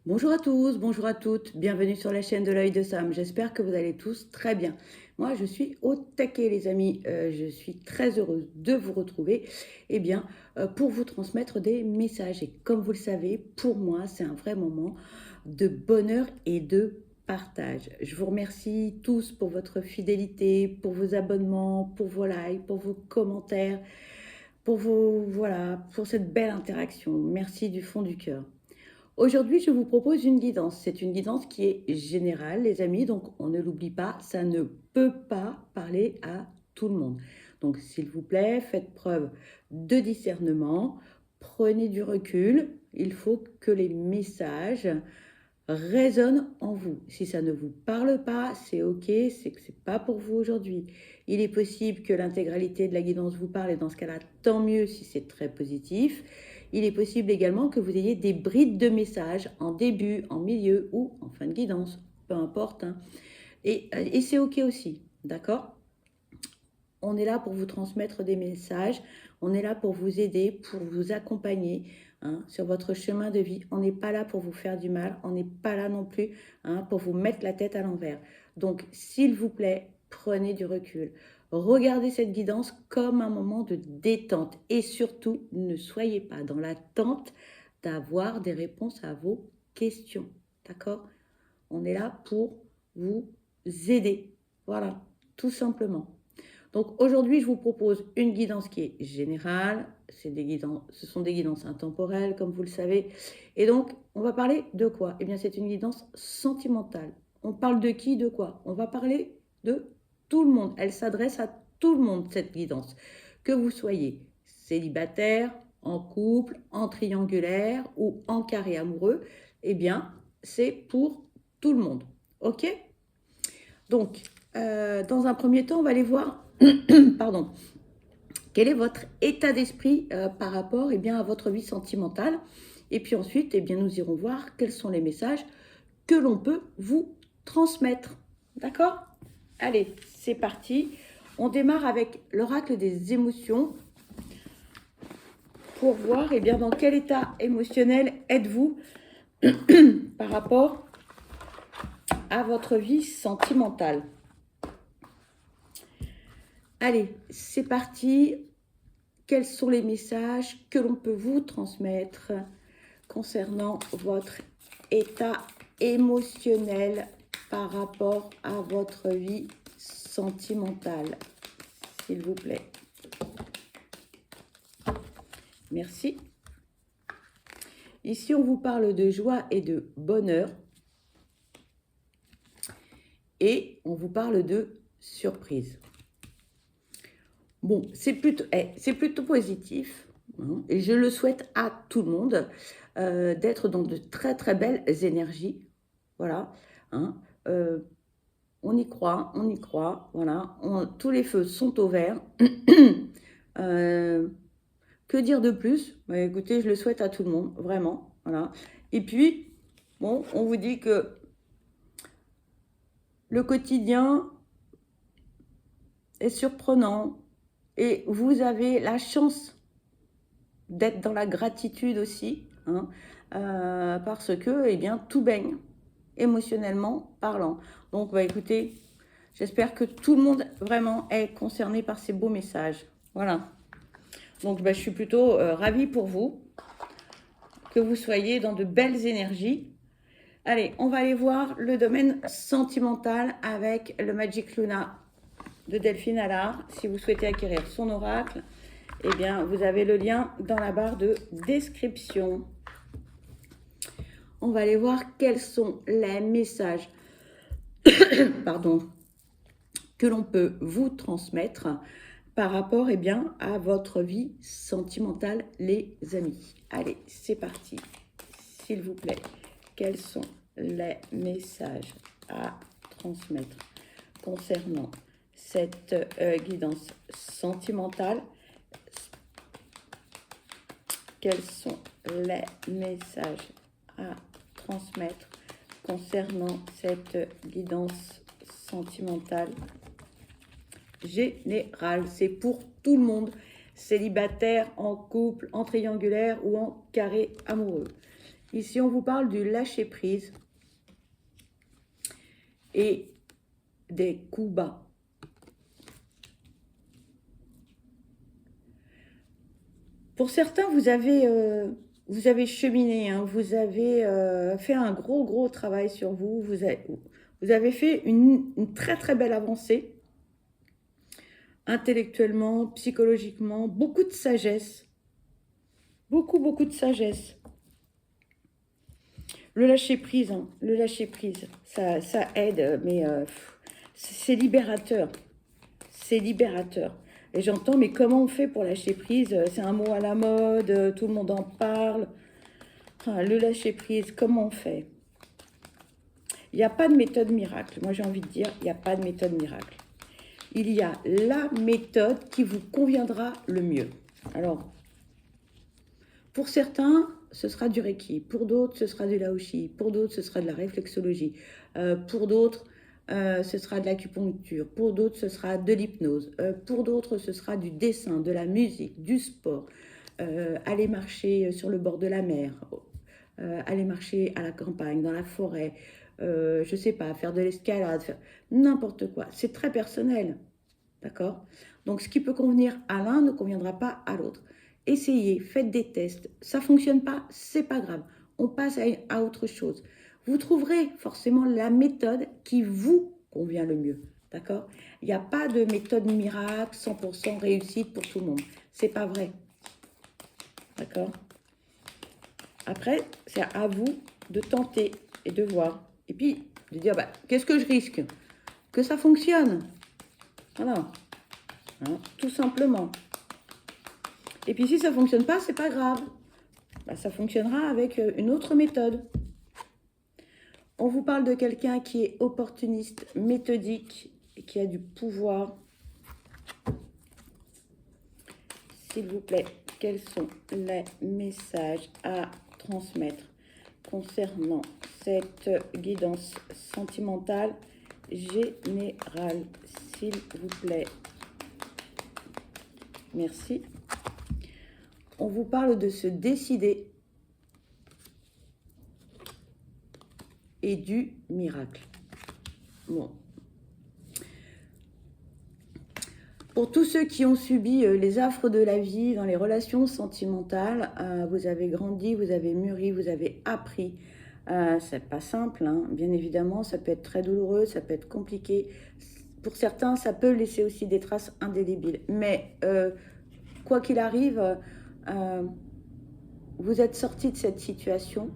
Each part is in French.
Bonjour à tous, bonjour à toutes, bienvenue sur la chaîne de l'œil de Sam. J'espère que vous allez tous très bien. Moi, je suis au taquet, les amis. Je suis très heureuse de vous retrouver pour vous transmettre des messages. Et comme vous le savez, pour moi, c'est un vrai moment de bonheur et de partage. Je vous remercie tous pour votre fidélité, pour vos abonnements, pour vos likes, pour vos commentaires, pour cette belle interaction. Merci du fond du cœur. Aujourd'hui, je vous propose une guidance. C'est une guidance qui est générale, les amis, donc on ne l'oublie pas, ça ne peut pas parler à tout le monde. Donc, s'il vous plaît, faites preuve de discernement, prenez du recul. Il faut que les messages résonnent en vous. Si ça ne vous parle pas, c'est ok, c'est que c'est pas pour vous aujourd'hui. Il est possible que l'intégralité de la guidance vous parle et dans ce cas-là, tant mieux si c'est très positif. Il est possible également que vous ayez des brides de messages en début, en milieu ou en fin de guidance, peu importe, hein. Et c'est ok aussi, d'accord? On est là pour vous transmettre des messages, on est là pour vous aider, pour vous accompagner, hein, sur votre chemin de vie. On n'est pas là pour vous faire du mal, on n'est pas là non plus, hein, pour vous mettre la tête à l'envers. Donc, s'il vous plaît, prenez du recul. Regardez cette guidance comme un moment de détente et surtout, ne soyez pas dans l'attente d'avoir des réponses à vos questions. D'accord? On est là pour vous aider. Voilà, tout simplement. Donc aujourd'hui, je vous propose une guidance qui est générale. Ce sont des guidances intemporelles, comme vous le savez. Et donc, on va parler de quoi? Eh bien, c'est une guidance sentimentale. On parle de qui, de quoi? On va parler de tout le monde. Elle s'adresse à tout le monde, cette guidance. Que vous soyez célibataire, en couple, en triangulaire ou en carré amoureux, eh bien, c'est pour tout le monde. OK? Donc, dans un premier temps, on va aller voir, pardon, quel est votre état d'esprit par rapport à votre vie sentimentale. Et puis ensuite, nous irons voir quels sont les messages que l'on peut vous transmettre. D'accord? Allez, c'est parti. On démarre avec l'oracle des émotions pour voir dans quel état émotionnel êtes-vous par rapport à votre vie sentimentale. Allez, c'est parti. Quels sont les messages que l'on peut vous transmettre concernant votre état émotionnel par rapport à votre vie sentimentale, s'il vous plaît. Merci. Ici, on vous parle de joie et de bonheur. Et on vous parle de surprise. Bon, c'est plutôt positif, hein, et je le souhaite à tout le monde d'être dans de très très belles énergies. Voilà, hein, on y croit, voilà. Tous les feux sont au vert. Que dire de plus? Bah, écoutez, je le souhaite à tout le monde, vraiment, voilà. Et puis, bon, on vous dit que le quotidien est surprenant et vous avez la chance d'être dans la gratitude aussi, hein, parce que, tout baigne, émotionnellement parlant. Donc, écoutez, j'espère que tout le monde vraiment est concerné par ces beaux messages. Voilà. Donc, je suis plutôt ravie pour vous, que vous soyez dans de belles énergies. Allez, on va aller voir le domaine sentimental avec le Magic Luna de Delphine Allard. Si vous souhaitez acquérir son oracle, vous avez le lien dans la barre de description. On va aller voir quels sont les messages pardon, que l'on peut vous transmettre par rapport à votre vie sentimentale, les amis. Allez, c'est parti. S'il vous plaît, quels sont les messages à transmettre concernant cette guidance sentimentale? Quels sont les messages à transmettre concernant cette guidance sentimentale générale? C'est pour tout le monde, célibataire, en couple, en triangulaire ou en carré amoureux. Ici, on vous parle du lâcher-prise et des coups bas. Pour certains, vous avez cheminé, hein, vous avez fait un gros travail sur vous, vous avez fait une très très belle avancée, intellectuellement, psychologiquement, beaucoup de sagesse, beaucoup de sagesse. Le lâcher-prise, hein, le lâcher-prise, ça aide, mais c'est libérateur, c'est libérateur. Et j'entends, mais comment on fait pour lâcher prise? C'est un mot à la mode, tout le monde en parle. Enfin, le lâcher prise, comment on fait? Il n'y a pas de méthode miracle. Moi, j'ai envie de dire, il n'y a pas de méthode miracle. Il y a la méthode qui vous conviendra le mieux. Alors, pour certains, ce sera du Reiki. Pour d'autres, ce sera du Laoshi. Pour d'autres, ce sera de la réflexologie. Pour d'autres, ce sera de l'acupuncture. Pour d'autres, ce sera de l'hypnose. Pour d'autres, ce sera du dessin, de la musique, du sport. Aller marcher sur le bord de la mer. Aller marcher à la campagne, dans la forêt. Je ne sais pas, faire de l'escalade, faire n'importe quoi. C'est très personnel. D'accord? Donc, ce qui peut convenir à l'un ne conviendra pas à l'autre. Essayez, faites des tests. Ça ne fonctionne pas, c'est pas grave. On passe à autre chose. Vous trouverez forcément la méthode qui vous convient le mieux. D'accord? Il n'y a pas de méthode miracle, 100% réussite pour tout le monde. C'est pas vrai. D'accord? Après, c'est à vous de tenter et de voir. Et puis, de dire, bah, qu'est-ce que je risque? Que ça fonctionne. Voilà. Hein, tout simplement. Et puis si ça ne fonctionne pas, c'est pas grave. Bah, ça fonctionnera avec une autre méthode. On vous parle de quelqu'un qui est opportuniste, méthodique et qui a du pouvoir. S'il vous plaît, quels sont les messages à transmettre concernant cette guidance sentimentale générale? S'il vous plaît. Merci. On vous parle de se décider et du miracle. Bon. Pour tous ceux qui ont subi les affres de la vie dans les relations sentimentales, vous avez grandi, vous avez mûri, vous avez appris. C'est pas simple, hein. Bien évidemment, ça peut être très douloureux, ça peut être compliqué. Pour certains, ça peut laisser aussi des traces indélébiles. Mais quoi qu'il arrive, vous êtes sorti de cette situation.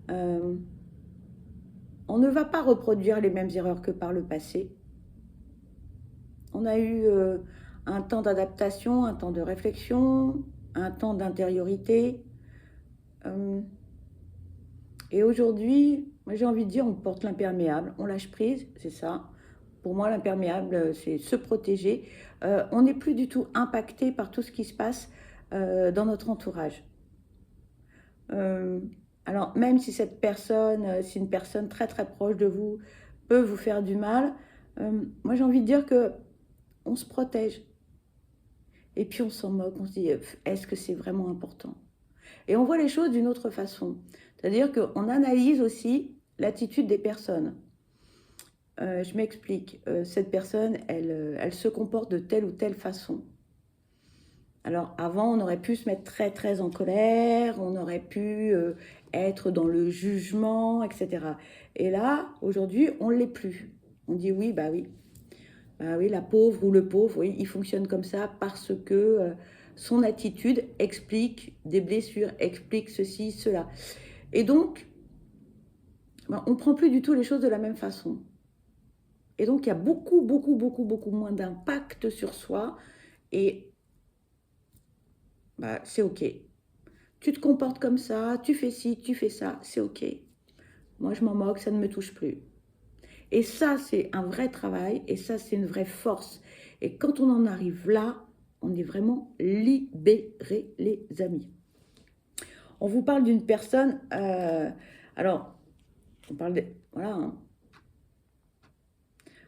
On ne va pas reproduire les mêmes erreurs que par le passé. On a eu un temps d'adaptation, un temps de réflexion, un temps d'intériorité. Et aujourd'hui, moi j'ai envie de dire, on porte l'imperméable, on lâche prise, c'est ça. Pour moi, l'imperméable, c'est se protéger. On n'est plus du tout impacté par tout ce qui se passe dans notre entourage. Alors, même si cette personne, si une personne très très proche de vous peut vous faire du mal, moi j'ai envie de dire que on se protège. Et puis on s'en moque, on se dit, est-ce que c'est vraiment important? Et on voit les choses d'une autre façon. C'est-à-dire qu'on analyse aussi l'attitude des personnes. Je m'explique. Cette personne, elle se comporte de telle ou telle façon. Alors avant, on aurait pu se mettre très très en colère, on aurait pu être dans le jugement, etc. Et là, aujourd'hui, on ne l'est plus. On dit oui, bah oui. Bah oui, la pauvre ou le pauvre, oui, il fonctionne comme ça parce que son attitude explique des blessures, explique ceci, cela. Et donc, ben, on ne prend plus du tout les choses de la même façon. Et donc, il y a beaucoup moins d'impact sur soi. Et bah, c'est OK. Tu te comportes comme ça, tu fais ci, tu fais ça, c'est OK. Moi, je m'en moque, ça ne me touche plus. Et ça, c'est un vrai travail et ça, c'est une vraie force. Et quand on en arrive là, on est vraiment libérés, les amis. On vous parle d'une personne, alors, on parle de, voilà, hein.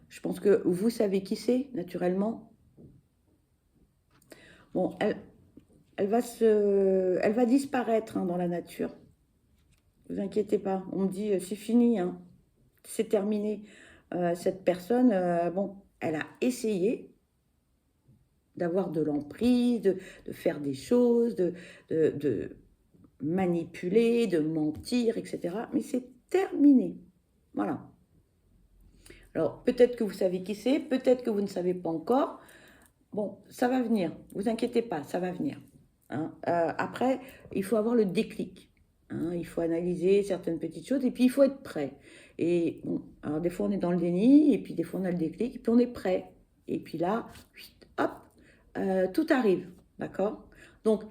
Je pense que vous savez qui c'est, naturellement. Bon, elle va disparaître hein, dans la nature. Ne vous inquiétez pas. On me dit, c'est fini, hein, c'est terminé. Cette personne, bon, elle a essayé d'avoir de l'emprise, de faire des choses, de manipuler, de mentir, etc. Mais c'est terminé. Voilà. Alors, peut-être que vous savez qui c'est, peut-être que vous ne savez pas encore. Bon, ça va venir. Vous inquiétez pas, ça va venir. Hein. Après, il faut avoir le déclic. Hein. Il faut analyser certaines petites choses et puis il faut être prêt. Et bon, alors des fois on est dans le déni et puis des fois on a le déclic et puis on est prêt. Et puis là, hop, tout arrive. D'accord? Donc,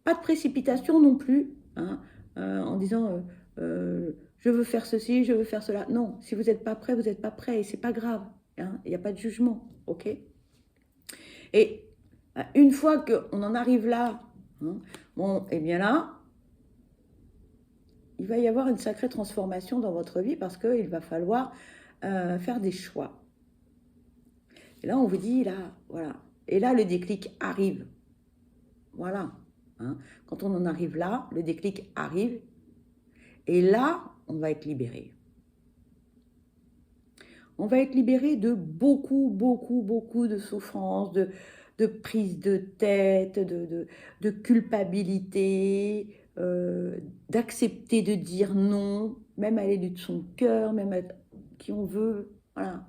pas de précipitation non plus. Hein, en disant je veux faire ceci, je veux faire cela. Non, si vous n'êtes pas prêt, vous n'êtes pas prêt et c'est pas grave. Hein, il n'y a pas de jugement. Ok? Et une fois qu'on en arrive là, hein, bon, et bien là, il va y avoir une sacrée transformation dans votre vie parce qu'il va falloir faire des choix. Et là, on vous dit, là, voilà. Et là, le déclic arrive. Voilà. Hein. Quand on en arrive là, le déclic arrive. Et là, on va être libéré. On va être libéré de beaucoup, beaucoup, beaucoup de souffrances, de prise de tête, de culpabilité, d'accepter de dire non, même à l'élu de son cœur, même à qui on veut. Voilà.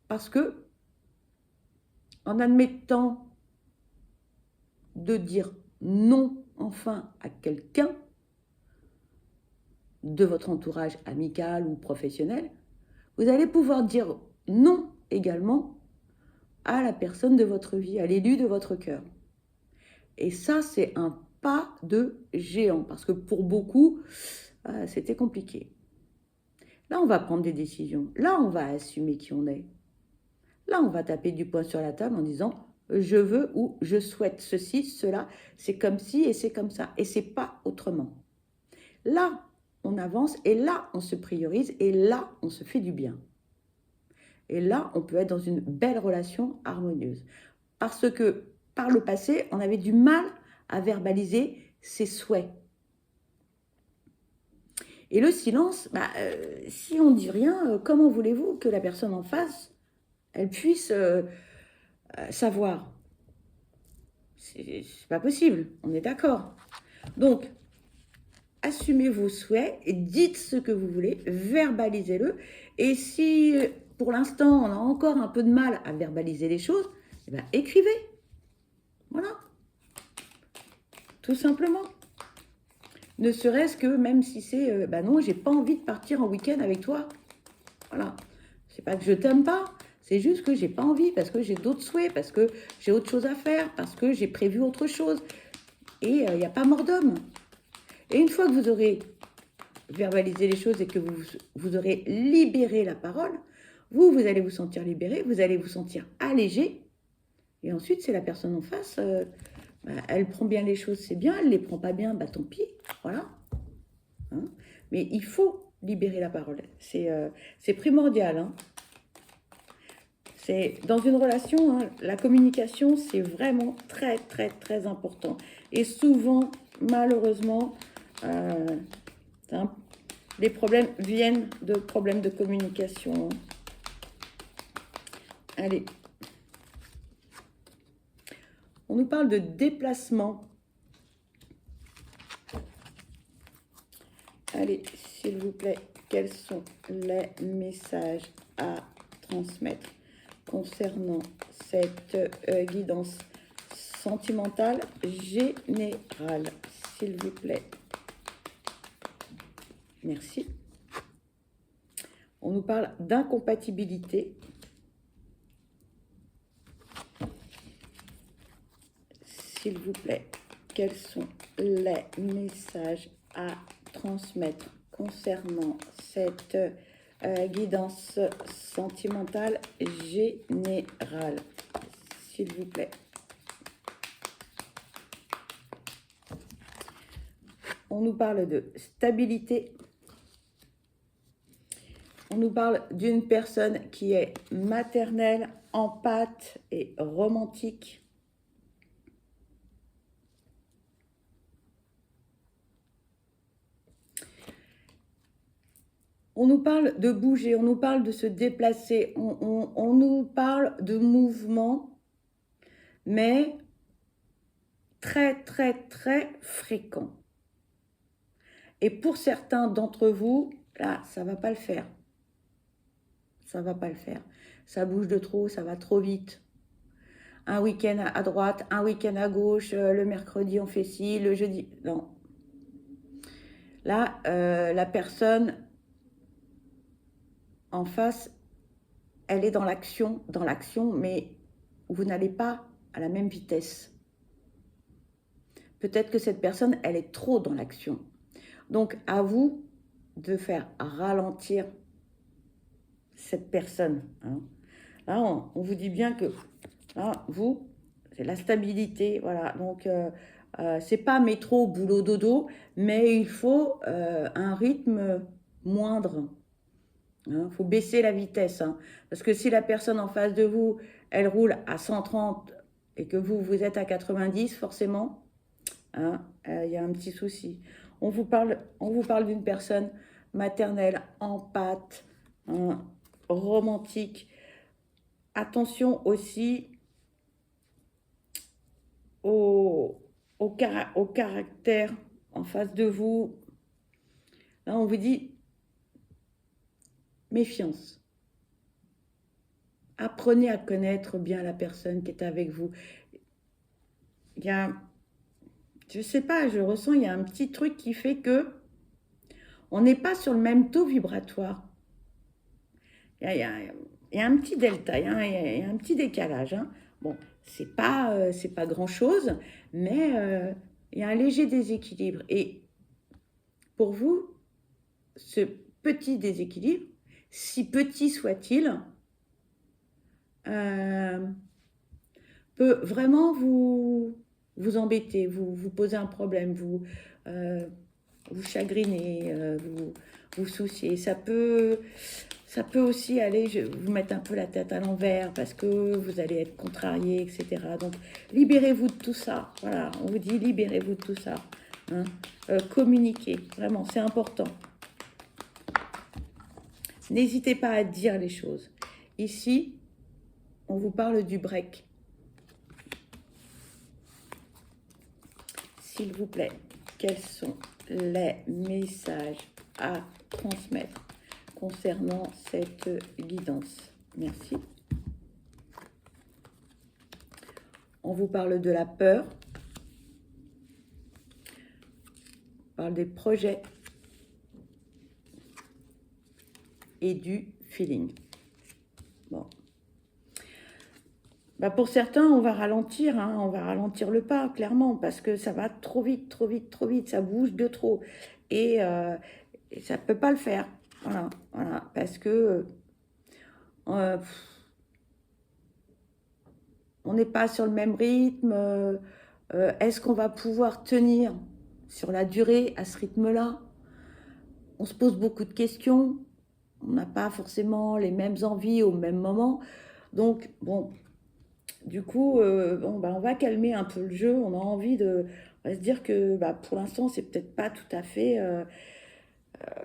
Parce que, en admettant de dire non enfin à quelqu'un de votre entourage amical ou professionnel, vous allez pouvoir dire non également à la personne de votre vie, à l'élu de votre cœur. Et ça, c'est un pas de géant, parce que pour beaucoup, c'était compliqué. Là, on va prendre des décisions. Là, on va assumer qui on est. Là, on va taper du poing sur la table en disant je veux ou je souhaite ceci, cela, c'est comme ci et c'est comme ça. Et c'est pas autrement. Là, on avance et là, on se priorise et là, on se fait du bien. Et là, on peut être dans une belle relation harmonieuse. Parce que par le passé, on avait du mal à verbaliser ses souhaits. Et le silence, si on ne dit rien, comment voulez-vous que la personne en face, elle puisse savoir? C'est pas possible, on est d'accord. Donc, assumez vos souhaits et dites ce que vous voulez, verbalisez-le. Et si pour l'instant on a encore un peu de mal à verbaliser les choses, eh bien, écrivez. Voilà. Tout simplement. Ne serait-ce que même si c'est non, j'ai pas envie de partir en week-end avec toi. Voilà. C'est pas que je t'aime pas, c'est juste que j'ai pas envie parce que j'ai d'autres souhaits, parce que j'ai autre chose à faire, parce que j'ai prévu autre chose. Et il n'y a pas mort d'homme. Et une fois que vous aurez verbalisé les choses et que vous aurez libéré la parole, vous allez vous sentir libéré, vous allez vous sentir allégé. Et ensuite, c'est la personne en face, elle prend bien les choses, c'est bien, elle ne les prend pas bien, tant pis, voilà. Hein. Mais il faut libérer la parole, c'est primordial. Hein. Dans une relation, hein, la communication, c'est vraiment très, très, très important. Et souvent, malheureusement, les problèmes viennent de problèmes de communication. Allez. On nous parle de déplacement. Allez, s'il vous plaît, quels sont les messages à transmettre concernant cette guidance sentimentale générale, s'il vous plaît? Merci. On nous parle d'incompatibilité. S'il vous plaît, quels sont les messages à transmettre concernant cette guidance sentimentale générale, s'il vous plaît? On nous parle de stabilité. On nous parle d'une personne qui est maternelle, empathique et romantique. On nous parle de bouger, on nous parle de se déplacer, on nous parle de mouvement, mais très, très, très fréquent. Et pour certains d'entre vous, là, ça ne va pas le faire. Ça ne va pas le faire. Ça bouge de trop, ça va trop vite. Un week-end à droite, un week-end à gauche, le mercredi on fait ci, le jeudi... Non. Là, la personne en face, elle est dans l'action, mais vous n'allez pas à la même vitesse. Peut-être que cette personne, elle est trop dans l'action. Donc, à vous de faire ralentir cette personne. Hein. Là, on vous dit bien que là, vous, c'est la stabilité. Voilà. Donc, c'est pas métro, boulot, dodo, mais il faut un rythme moindre. Il faut baisser la vitesse. Hein. Parce que si la personne en face de vous, elle roule à 130 et que vous êtes à 90, forcément, hein, y a un petit souci. On vous parle d'une personne maternelle, en pâte, hein, romantique. Attention aussi au caractère en face de vous. Là, on vous dit méfiance. Apprenez à connaître bien la personne qui est avec vous. Il y a, je sais pas, je ressens, il y a un petit truc qui fait que on n'est pas sur le même taux vibratoire. Il y a un petit delta, il y a un petit décalage. Hein. Bon, c'est pas grand-chose, mais il y a un léger déséquilibre. Et pour vous, ce petit déséquilibre, si petit soit-il, peut vraiment vous embêter, vous poser un problème, vous chagriner, vous soucier. Ça peut aussi aller vous mettre un peu la tête à l'envers parce que vous allez être contrarié, etc. Donc, libérez-vous de tout ça. Voilà, on vous dit libérez-vous de tout ça. Hein. Communiquez, vraiment, c'est important. N'hésitez pas à dire les choses. Ici, on vous parle du break. S'il vous plaît, quels sont les messages à transmettre concernant cette guidance? Merci. On vous parle de la peur. On parle des projets et du feeling. Bon. Bah pour certains, on va ralentir, hein, on va ralentir le pas, clairement, parce que ça va trop vite, trop vite, trop vite, ça bouge de trop. Et ça ne peut pas le faire. Voilà, parce que on n'est pas sur le même rythme. Est-ce qu'on va pouvoir tenir sur la durée à ce rythme-là? On se pose beaucoup de questions. On n'a pas forcément les mêmes envies au même moment. Donc, bon, du coup, on va calmer un peu le jeu. On a envie de... On va se dire que pour l'instant, c'est peut-être pas tout à fait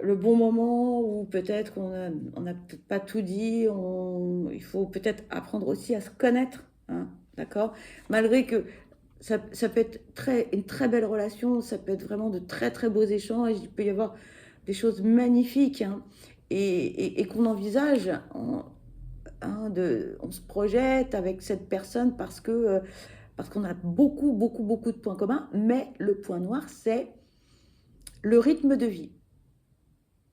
le bon moment, ou peut-être qu'on n'a peut-être pas tout dit. Il faut peut-être apprendre aussi à se connaître. Hein, d'accord? Malgré que ça peut être une très belle relation, ça peut être vraiment de très très beaux échanges, il peut y avoir des choses magnifiques, hein, et qu'on envisage, on se projette avec cette personne parce qu'on a beaucoup, beaucoup, beaucoup de points communs, mais le point noir, c'est le rythme de vie.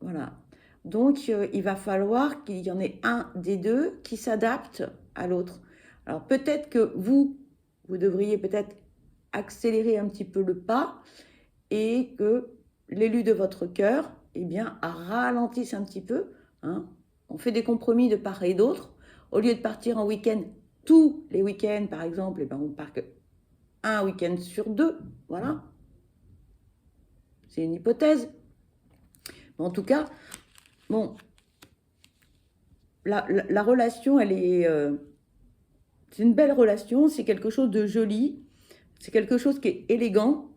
Voilà. Donc, il va falloir qu'il y en ait un des deux qui s'adapte à l'autre. Alors, peut-être que vous devriez peut-être accélérer un petit peu le pas et que l'élu de votre cœur, eh bien, ralentisse un petit peu. Hein. On fait des compromis de part et d'autre. Au lieu de partir en week-end, tous les week-ends, par exemple, eh ben, on part que un week-end sur deux. Voilà. C'est une hypothèse. Mais en tout cas, bon, la relation, elle est... c'est une belle relation, c'est quelque chose de joli, c'est quelque chose qui est élégant.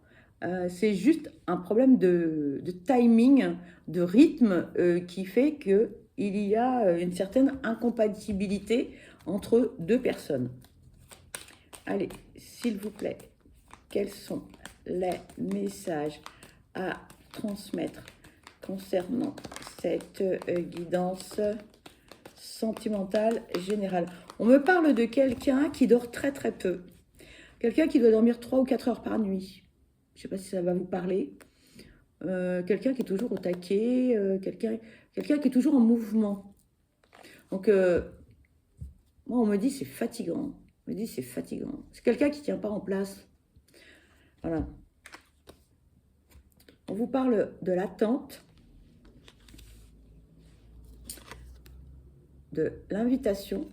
C'est juste un problème de timing, de rythme qui fait qu'il y a une certaine incompatibilité entre deux personnes. Allez, s'il vous plaît, quels sont les messages à transmettre concernant cette guidance sentimentale générale? On me parle de quelqu'un qui dort très très peu. Quelqu'un qui doit dormir 3 ou 4 heures par nuit. Je ne sais pas si ça va vous parler. Quelqu'un qui est toujours au taquet, quelqu'un qui est toujours en mouvement. Donc, moi, on me dit c'est fatigant. On me dit c'est fatigant. C'est quelqu'un qui ne tient pas en place. Voilà. On vous parle de l'attente, de l'invitation.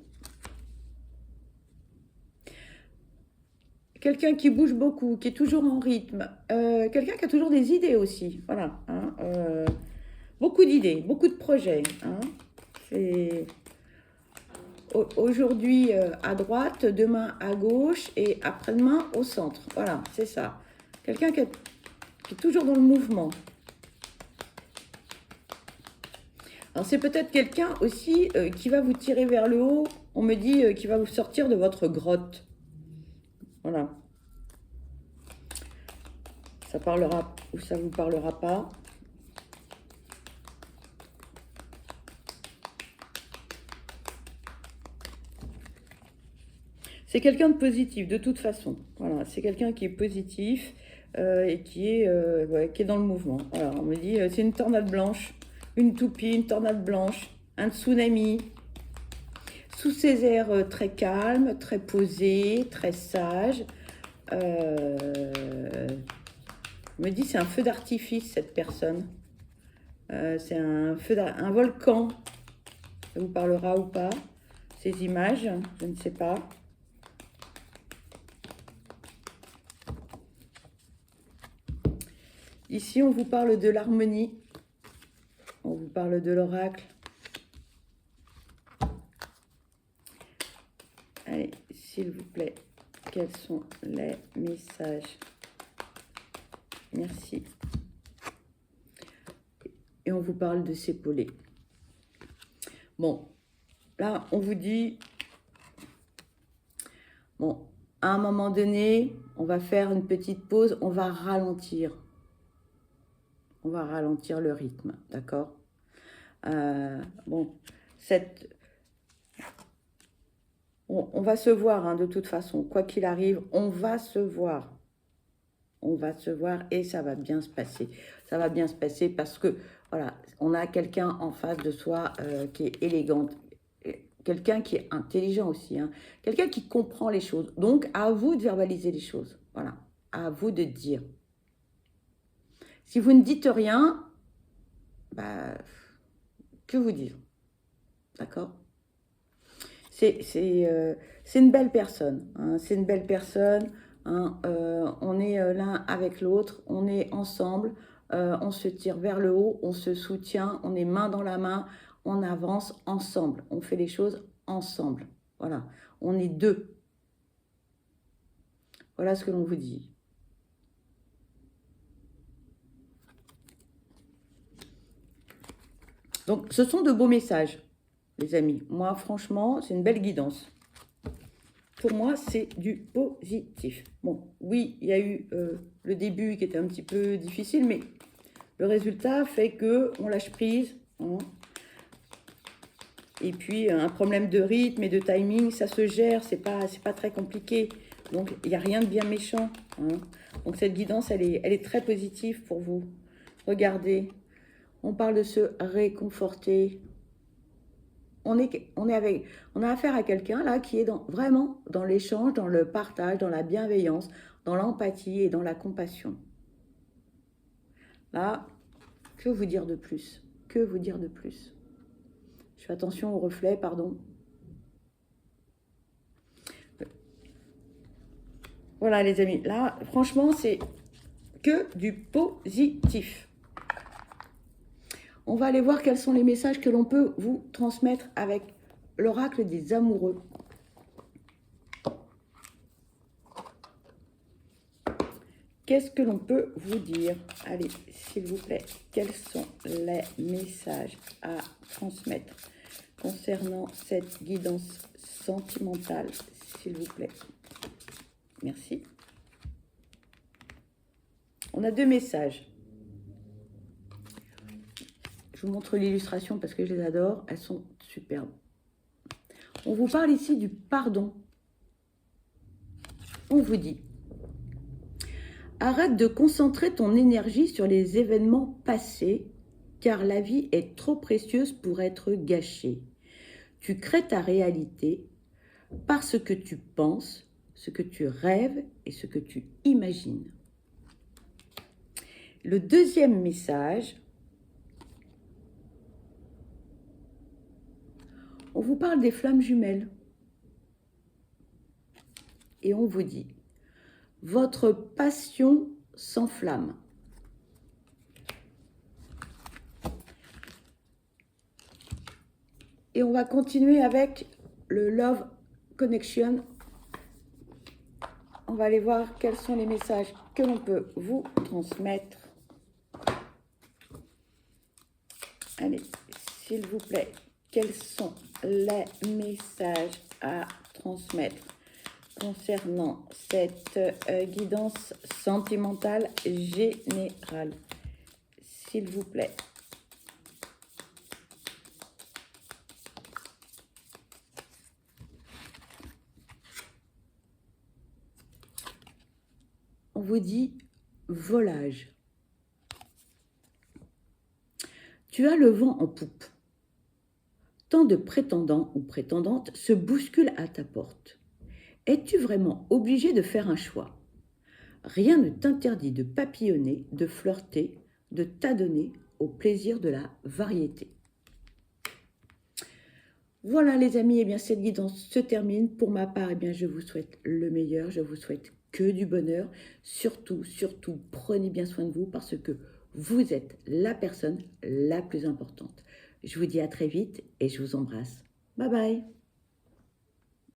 Quelqu'un qui bouge beaucoup, qui est toujours en rythme. Quelqu'un qui a toujours des idées aussi. Voilà. Hein, beaucoup d'idées, beaucoup de projets. Hein. C'est aujourd'hui à droite, demain à gauche et après-demain au centre. Voilà, c'est ça. Quelqu'un qui est toujours dans le mouvement. Alors c'est peut-être quelqu'un aussi qui va vous tirer vers le haut. On me dit qui va vous sortir de votre grotte. Voilà. Ça parlera ou ça ne vous parlera pas. C'est quelqu'un de positif, de toute façon. Voilà, c'est quelqu'un qui est positif et qui est dans le mouvement. Voilà, on me dit, c'est une tornade blanche, une toupie, une tornade blanche, un tsunami. Sous ces airs très calmes, très posés, très sages. On me dit, c'est un feu d'artifice, cette personne. C'est un volcan. Ça vous parlera ou pas? Ces images, je ne sais pas. Ici, on vous parle de l'harmonie. On vous parle de l'oracle. Allez, s'il vous plaît, quels sont les messages? Merci. Et on vous parle de s'épauler. Bon, là, on vous dit... Bon, à un moment donné, on va faire une petite pause, on va ralentir. On va ralentir le rythme, d'accord? Bon, on va se voir hein, de toute façon, quoi qu'il arrive, on va se voir. On va se voir et ça va bien se passer. Ça va bien se passer parce que, voilà, on a quelqu'un en face de soi qui est élégante, quelqu'un qui est intelligent aussi, hein, quelqu'un qui comprend les choses. Donc, à vous de verbaliser les choses. Voilà, à vous de dire. Si vous ne dites rien, bah, que vous dire? D'accord? C'est une belle personne. Hein, c'est une belle personne. Hein, on est l'un avec l'autre. On est ensemble. On se tire vers le haut. On se soutient. On est main dans la main. On avance ensemble. On fait les choses ensemble. Voilà. On est deux. Voilà ce que l'on vous dit. Donc, ce sont de beaux messages, les amis. Moi, franchement, c'est une belle guidance. Pour moi, c'est du positif. Bon, oui, il y a eu le début qui était un petit peu difficile, mais le résultat fait qu'on lâche prise. Hein. Et puis, un problème de rythme et de timing, ça se gère, c'est pas très compliqué. Donc, il n'y a rien de bien méchant. Hein. Donc, cette guidance, elle est très positive pour vous. Regardez, on parle de se réconforter. On a affaire à quelqu'un là qui est vraiment dans l'échange, dans le partage, dans la bienveillance, dans l'empathie et dans la compassion. Là, que vous dire de plus? Que vous dire de plus? Je fais attention au reflet, pardon. Voilà les amis, là, franchement, c'est que du positif. On va aller voir quels sont les messages que l'on peut vous transmettre avec l'oracle des amoureux. qu'est-ce que l'on peut vous dire? Allez, s'il vous plaît, quels sont les messages à transmettre concernant cette guidance sentimentale, s'il vous plaît? Merci. On a deux messages. Je vous montre l'illustration parce que je les adore. Elles sont superbes. On vous parle ici du pardon. On vous dit, arrête de concentrer ton énergie sur les événements passés, car la vie est trop précieuse pour être gâchée. Tu crées ta réalité par ce que tu penses, ce que tu rêves et ce que tu imagines. Le deuxième message, on vous parle des flammes jumelles. Et on vous dit, votre passion s'enflamme. Et on va continuer avec le Love Connection. On va aller voir quels sont les messages que l'on peut vous transmettre. Allez, s'il vous plaît, quels sont les messages à transmettre concernant cette guidance sentimentale générale? S'il vous plaît. On vous dit volage. Tu as le vent en poupe. Tant de prétendants ou prétendantes se bousculent à ta porte. Es-tu vraiment obligé de faire un choix? Rien ne t'interdit de papillonner, de flirter, de t'adonner au plaisir de la variété. Voilà les amis, eh bien cette guidance se termine. Pour ma part, eh bien je vous souhaite le meilleur, je vous souhaite que du bonheur. Surtout, prenez bien soin de vous parce que vous êtes la personne la plus importante. Je vous dis à très vite et je vous embrasse. Bye bye.